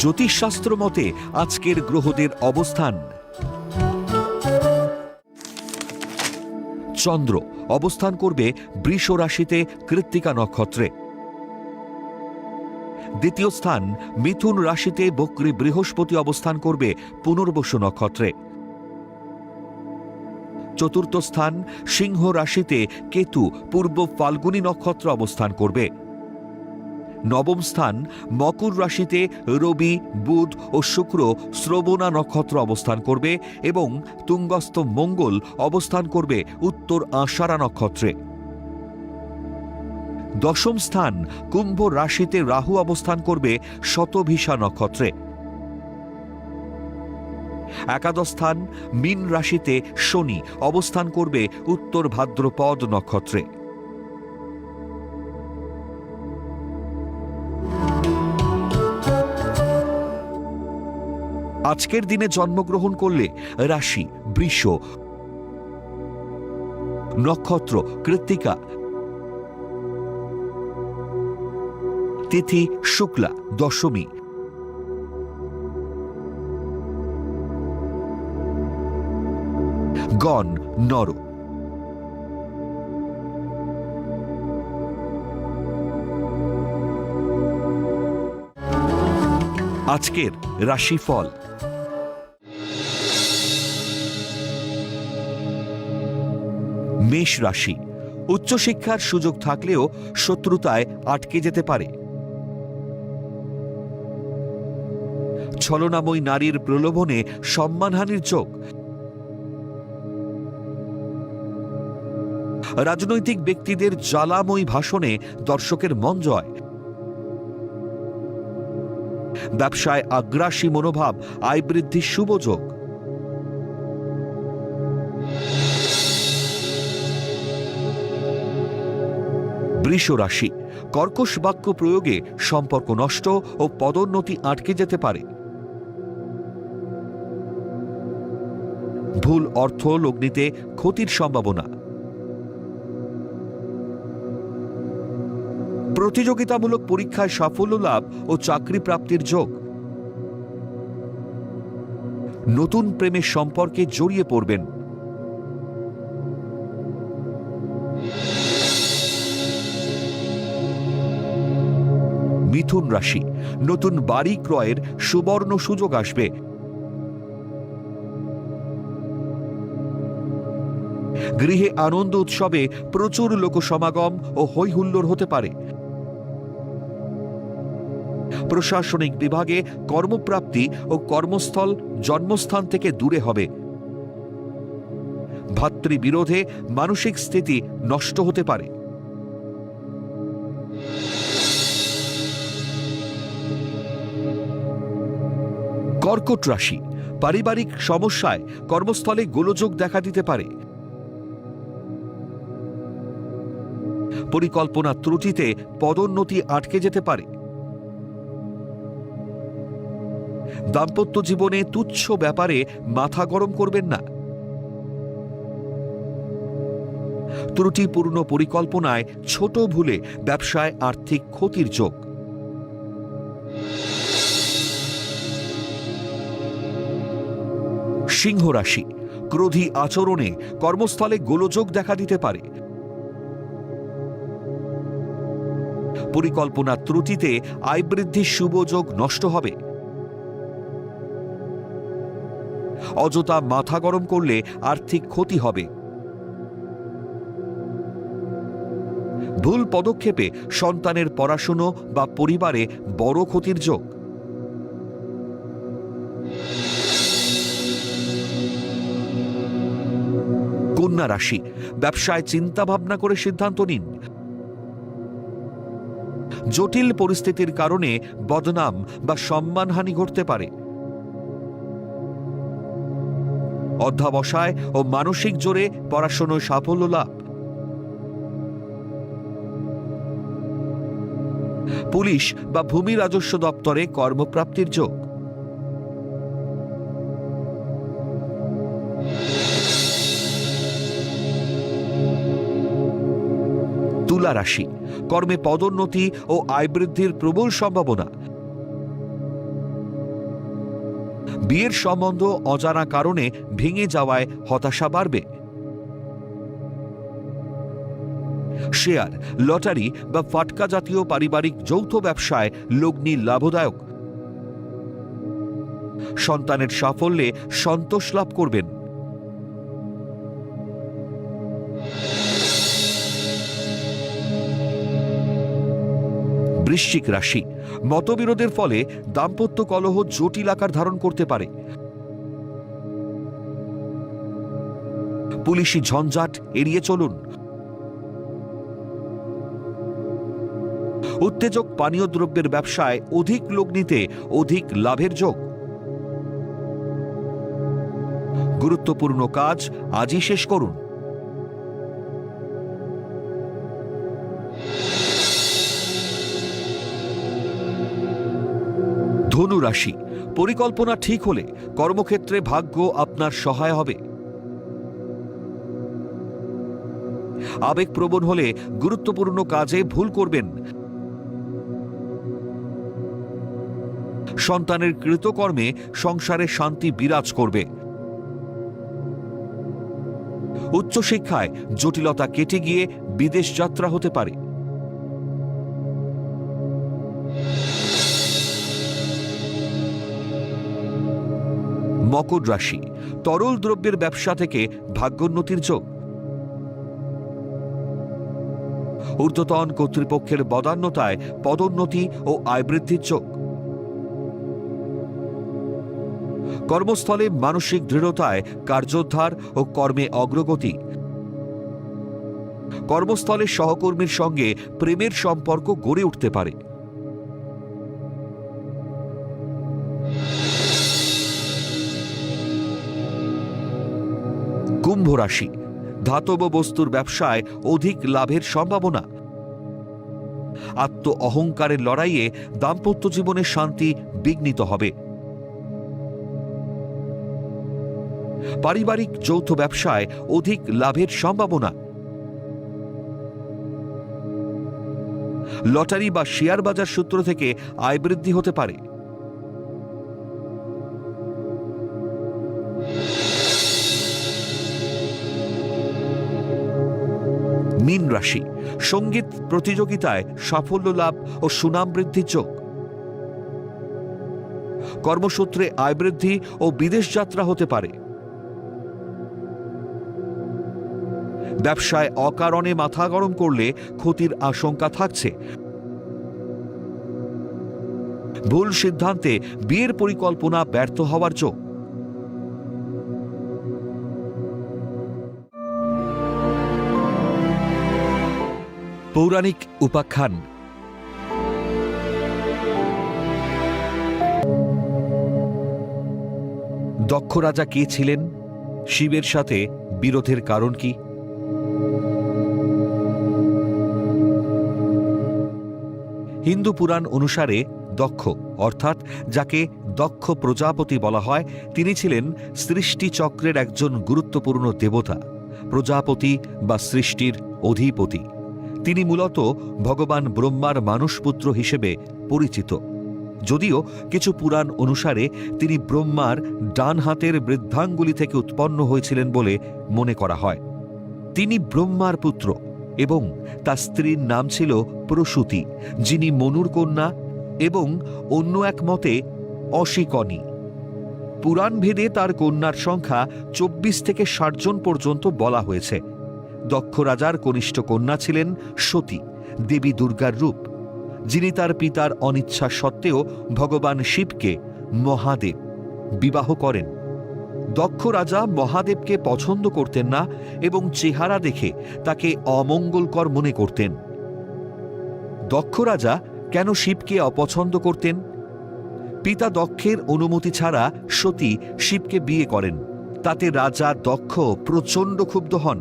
জ্যোতিষশাস্ত্র মতে আজকের গ্রহদের অবস্থান। চন্দ্র অবস্থান করবে বৃষ রাশিতে কৃত্তিকা নক্ষত্রে। দ্বিতীয় স্থান মিথুন রাশিতে বক্রী বৃহস্পতি অবস্থান করবে পুনর্বসু নক্ষত্রে। চতুর্থ স্থান সিংহ রাশিতে কেতু পূর্ব ফাল্গুনী নক্ষত্র অবস্থান করবে। নবম স্থান মকর রাশিতে রবি বুধ ও শুক্র শ্রবণা নক্ষত্র অবস্থান করবে এবং তুঙ্গস্থ মঙ্গল অবস্থান করবে উত্তর আষাঢ়া নক্ষত্রে। দশম স্থান কুম্ভ রাশিতে রাহু অবস্থান করবে শতভিষা নক্ষত্রে। একাদশ স্থান মীন রাশিতে শনি অবস্থান করবে উত্তর ভাদ্রপদ নক্ষত্রে। আজকের দিনে জন্মগ্রহণ করলে রাশি বৃষ, নক্ষত্র কৃত্তিকা, তিথি শুক্লা, দশমী, গণ নর। আজকের রাশিফল। মেষ রাশি, উচ্চশিক্ষার সুযোগ থাকলেও শত্রুতায় আটকে যেতে পারে। ছলনাময়ী নারীর প্রলোভনে সম্মানহানির যোগ। রাজনৈতিক ব্যক্তিদের জ্বালাময়ী ভাষণে দর্শকের মন জয়। ব্যবসায় আগ্রাসী মনোভাব, আয় বৃদ্ধির শুভ যোগ। বৃষ রাশি, কর্কশ বাক্য প্রয়োগে সম্পর্ক নষ্ট ও পদোন্নতি আটকে যেতে পারে। ভুল অর্থ লগ্নিতে ক্ষতির সম্ভাবনা। প্রতিযোগিতামূলক পরীক্ষায় সাফল্য লাভ ও চাকরি প্রাপ্তির যোগ। নতুন প্রেমের সম্পর্কে জড়িয়ে পড়বেন। মিথুন রাশি, নতুন বাড়ি ক্রয়ের সুবর্ণ সুযোগ আসবে। গৃহে আনন্দ উৎসবে প্রচুর লোকসমাগম ও হৈহুল্লোড় হতে পারে। প্রশাসনিক বিভাগে কর্মপ্রাপ্তি ও কর্মস্থল জন্মস্থান থেকে দূরে হবে। ভাতৃবিরোধে মানসিক স্থিতি নষ্ট হতে পারে। কর্কট রাশি, পারিবারিক সমস্যায় কর্মস্থলে গোলযোগ দেখা দিতে পারে। পরিকল্পনা ত্রুটিতে পদোন্নতি আটকে যেতে পারে। দাম্পত্য জীবনে তুচ্ছ ব্যাপারে মাথা গরম করবেন না। ত্রুটিপূর্ণ পরিকল্পনায় ছোট ভুলে ব্যবসায় আর্থিক ক্ষতির যোগ। সিংহ রাশি, ক্রোধী আচরণে কর্মস্থলে গোলযোগ দেখা দিতে পারে। পরিকল্পনা ত্রুটিতে আয় বৃদ্ধির শুভ যোগ নষ্ট হবে। অযথা মাথা গরম করলে আর্থিক ক্ষতি হবে। ভুল পদক্ষেপে সন্তানের পড়াশুনো বা পরিবারে বড় ক্ষতির যোগ। কন্যা রাশি, ব্যবসায় চিন্তা ভাবনা করে সিদ্ধান্ত নিন। জটিল পরিস্থিতির কারণে বদনাম বা সম্মানহানি ঘটতে পারে। অধ্যাবসায় ও মানসিক জোরে পড়াশোনায় সাফল্য লাভ। পুলিশ বা ভূমি রাজস্ব দপ্তরে কর্মপ্রাপ্তির যোগ। তুলা রাশি, কর্মে পদোন্নতি ও আয় বৃদ্ধির প্রবল সম্ভাবনা। বিয়ের সম্বন্ধ অজানা কারণে ভেঙে যাওয়ায় হতাশা বাড়বে। শেয়ার, লটারি বা ফাটকা জাতীয় পারিবারিক যৌথ ব্যবসায় লগ্নি লাভদায়ক। সন্তানের সাফল্যে সন্তোষ লাভ করবেন। বৃশ্চিক রাশি, মতবিরোধের ফলে দাম্পত্য কলহ জটিল আকার ধারণ করতে পারে। পুলিশি ঝঞ্ঝাট এড়িয়ে চলুন। উত্তেজক পানীয় দ্রব্যের ব্যবসায় অধিক লগ্নিতে অধিক লাভের যোগ। গুরুত্বপূর্ণ কাজ আজই শেষ করুন। ধনু রাশি, পরিকল্পনা ঠিক হলে কর্মক্ষেত্রে ভাগ্য আপনার সহায় হবে। আবেগপ্রবণ হলে গুরুত্বপূর্ণ কাজে ভুল করবেন। সন্তানের কৃতকর্মে সংসারে শান্তি বিরাজ করবে। উচ্চশিক্ষায় জটিলতা কেটে গিয়ে বিদেশ যাত্রা হতে পারে। মকর রাশি, তরল দ্রব্যের ব্যবসা থেকে ভাগ্যোন্নতির যোগ। ঊর্ধ্বতন কর্তৃপক্ষের বদান্যতায় পদোন্নতি ও আয় বৃদ্ধির যোগ। কর্মস্থলে মানসিক দৃঢ়তায় কার্যোদ্ধার ও কর্মে অগ্রগতি। কর্মস্থলে সহকর্মীর সঙ্গে প্রেমের সম্পর্ক গড়ে উঠতে পারে। কুম্ভ রাশি, ধাতব বস্তুর ব্যবসায় অধিক লাভের সম্ভাবনা। আত্ম অহংকারের লড়াইয়ে দাম্পত্য জীবনের শান্তি বিঘ্নিত হবে। পারিবারিক যৌথ ব্যবসায় অধিক লাভের সম্ভাবনা। লটারি বা শেয়ার বাজার সূত্র থেকে আয় বৃদ্ধি হতে পারে। মীন রাশি, সঙ্গীত প্রতিযোগিতায় সাফল্য লাভ ও সুনাম বৃদ্ধির যোগ। কর্মসূত্রে আয় বৃদ্ধি ও বিদেশ যাত্রা হতে পারে। ব্যবসায় অকারণে মাথা গরম করলে ক্ষতির আশঙ্কা থাকছে। ভুল সিদ্ধান্তে বিয়ের পরিকল্পনা ব্যর্থ হওয়ার যোগ। পৌরাণিক উপাখ্যান। দক্ষ রাজা কে ছিলেন? শিবের সাথে বিরোধের কারণ কি? হিন্দু পুরাণ অনুসারে দক্ষ, অর্থাৎ যাকে দক্ষ প্রজাপতি বলা হয়, তিনি ছিলেন সৃষ্টি চক্রের একজন গুরুত্বপূর্ণ দেবতা, প্রজাপতি বা সৃষ্টির অধিপতি। তিনি মূলত ভগবান ব্রহ্মার মানসপুত্র হিসেবে পরিচিত। যদিও কিছু পুরাণ অনুসারে তিনি ব্রহ্মার ডান হাতের বৃদ্ধাঙ্গুলি থেকে উৎপন্ন হয়েছিলেন বলে মনে করা হয়। তিনি ব্রহ্মার পুত্র এবং তার স্ত্রীর নাম ছিল প্রসূতি, যিনি মনুর কন্যা, এবং অন্য এক মতে অশিকনী। পুরাণভেদে তার কন্যার সংখ্যা 24 থেকে 60 জন পর্যন্ত বলা হয়েছে। দক্ষ রাজার কনিষ্ঠ কন্যা ছিলেন সতী, দেবী দুর্গার রূপ, যিনি তার পিতার অনিচ্ছা সত্ত্বেও ভগবান শিবকে মহাদেব বিবাহ করেন। দক্ষ রাজা মহাদেবকে পছন্দ করতেন না এবং চেহারা দেখে তাকে অমঙ্গলকর মনে করতেন। দক্ষ রাজা কেন শিবকে অপছন্দ করতেন? পিতা দক্ষের অনুমতি ছাড়া সতী শিবকে বিয়ে করেন। তাতে রাজা দক্ষ প্রচণ্ড ক্ষুব্ধ হন।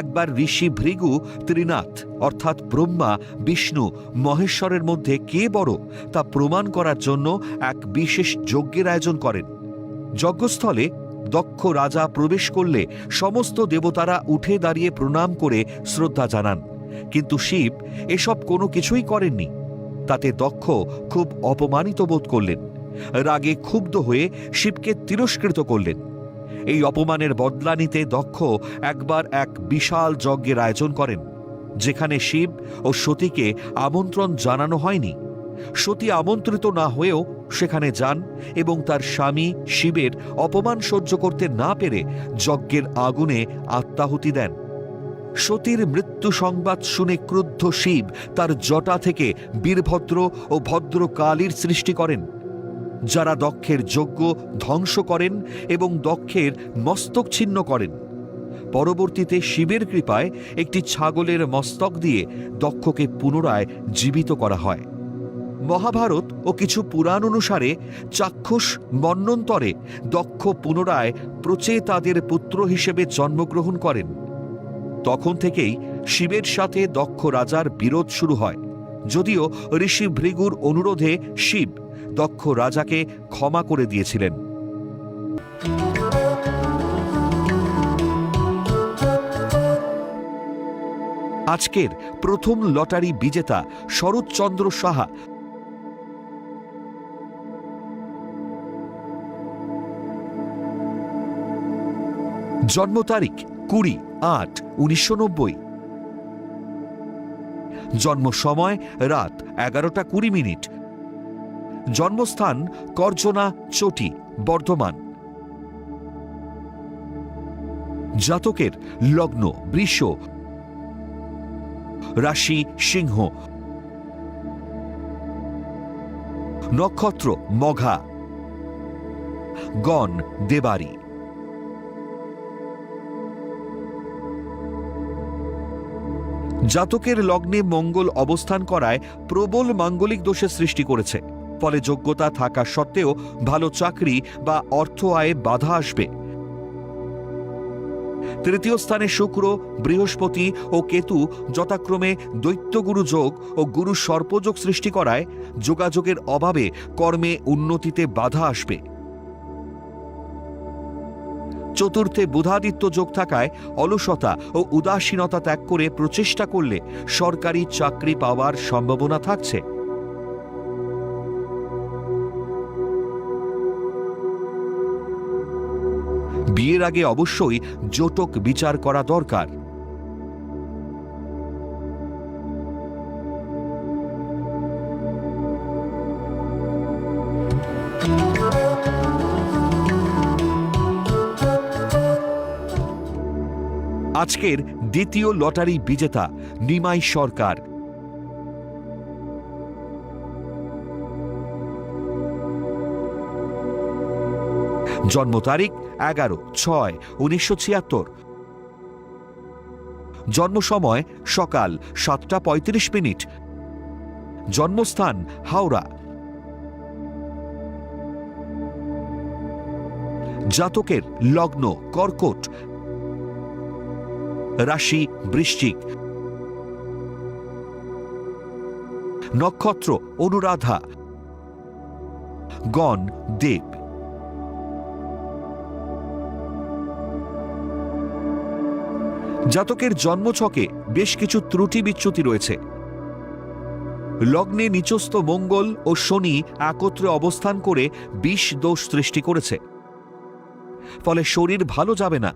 একবার ঋষি ভৃগু ত্রিনাথ অর্থাৎ ব্রহ্মা, বিষ্ণু, মহেশ্বরের মধ্যে কে বড় তা প্রমাণ করার জন্য এক বিশেষ যজ্ঞের আয়োজন করেন। যজ্ঞস্থলে দক্ষ রাজা প্রবেশ করলে সমস্ত দেবতারা উঠে দাঁড়িয়ে প্রণাম করে শ্রদ্ধা জানান, কিন্তু শিব এসব কোনো কিছুই করেননি। তাতে দক্ষ খুব অপমানিত বোধ করলেন রাগে ক্ষুব্ধ হয়ে শিবকে তিরস্কৃত করলেন। এই অপমানের বদলা নিতে দক্ষ একবার এক বিশাল যজ্ঞের আয়োজন করেন, যেখানে শিব ও সতীকে আমন্ত্রণ জানানো হয়নি। সতী আমন্ত্রিত না হয়েও সেখানে যান এবং তার স্বামী শিবের অপমান সহ্য করতে না পেরে যজ্ঞের আগুনে আত্মাহুতি দেন। সতীর মৃত্যু সংবাদ শুনে ক্রুদ্ধ শিব তার জটা থেকে বীরভদ্র ও ভদ্রকালীর সৃষ্টি করেন, যারা দক্ষের যজ্ঞ ধ্বংস করেন এবং দক্ষের মস্তক ছিন্ন করেন। পরবর্তীতে শিবের কৃপায় একটি ছাগলের মস্তক দিয়ে দক্ষকে পুনরায় জীবিত করা হয়। মহাভারত ও কিছু পুরাণ অনুসারে চাক্ষুষ মন্বন্তরে দক্ষ পুনরায় প্রচেতাদের পুত্র হিসেবে জন্মগ্রহণ করেন। তখন থেকেই শিবের সাথে দক্ষ রাজার বিরোধ শুরু হয়, যদিও ঋষি ভৃগুর অনুরোধে শিব দক্ষ রাজাকে ক্ষমা করে দিয়েছিলেন। আজকের প্রথম লটারি বিজেতা শরৎচন্দ্র সাহা জন্ম তারিখ 20-8-1990, জন্ম সময় রাত 11:20, জন্মস্থান করজনা চটি, বর্ধমান। জাতকের লগ্ন বৃষ, রাশি সিংহ, নক্ষত্র মঘা, গণ দেবারি। জাতকের লগ্নে মঙ্গল অবস্থান করায় প্রবল মাঙ্গলিক দোষের সৃষ্টি করেছে, ফলে যোগ্যতা থাকা সত্ত্বেও ভালো চাকরি বা অর্থ আয়ে বাধা আসবে। তৃতীয় স্থানে শুক্র, বৃহস্পতি ও কেতু যথাক্রমে দৈত্যগুরু যোগ ও গুরু সর্পযোগ সৃষ্টি করায় যোগাযোগের অভাবে কর্মে উন্নতিতে বাধা আসবে। চতুর্থে বুধাদিত্য যোগ থাকায় অলসতা ও উদাসীনতা ত্যাগ করে প্রচেষ্টা করলে সরকারি চাকরি পাওয়ার সম্ভাবনা থাকছে। বিয়ের আগে অবশ্যই জটক বিচার করা দরকার। আজকের দ্বিতীয় লটারি বিজেতা নিমাই সরকার। জন্ম তারিখ 11-6-1976, জন্ম সময় সকাল 7:35, জন্মস্থান হাওড়া। জাতকের লগ্ন কর্কট, রাশি বৃশ্চিক, নক্ষত্র অনুরাধা, গণ দেব। জাতকের জন্মছকে বেশ কিছু ত্রুটি বিচ্যুতি রয়েছে। লগ্নে নিচস্থ মঙ্গল ও শনি একত্রে অবস্থান করে বিষ দোষ সৃষ্টি করেছে, ফলে শরীর ভালো যাবে না।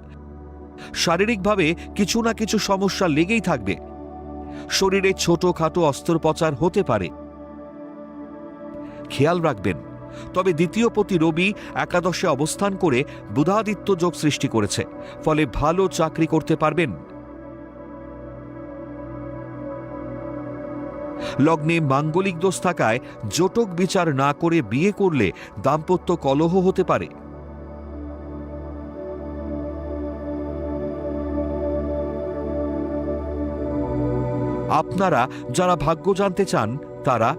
শারীরিকভাবে কিছু না কিছু সমস্যা লেগেই থাকবে। শরীরে ছোটখাটো অস্ত্রোপচার হতে পারে, খেয়াল রাখবেন। তবে দ্বিতীয় পতি রবি একাদশে অবস্থান করে বুধাদিত্য যোগ সৃষ্টি করেছে, ফলে ভালো চাকরি করতে পারবেন। লগ্নে মাঙ্গলিক দোষ থাকায় জটক বিচার না করে বিয়ে করলে দাম্পত্য কলহ হতে পারে। আপনারা যারা ভাগ্য জানতে চান তারা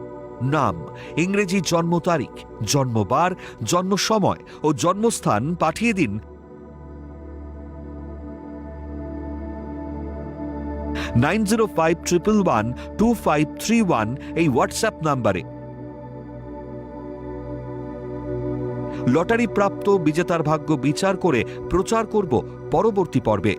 নাম, ইংরেজি জন্ম তারিখ, জন্মবার, জন্ম সময় ও জন্মস্থান পাঠিয়ে দিন 9051112531 এই হোয়াটসঅ্যাপ নাম্বারে। লটারি প্রাপ্ত বিজেতার ভাগ্য বিচার করে প্রচার করব পরবর্তী পর্বে।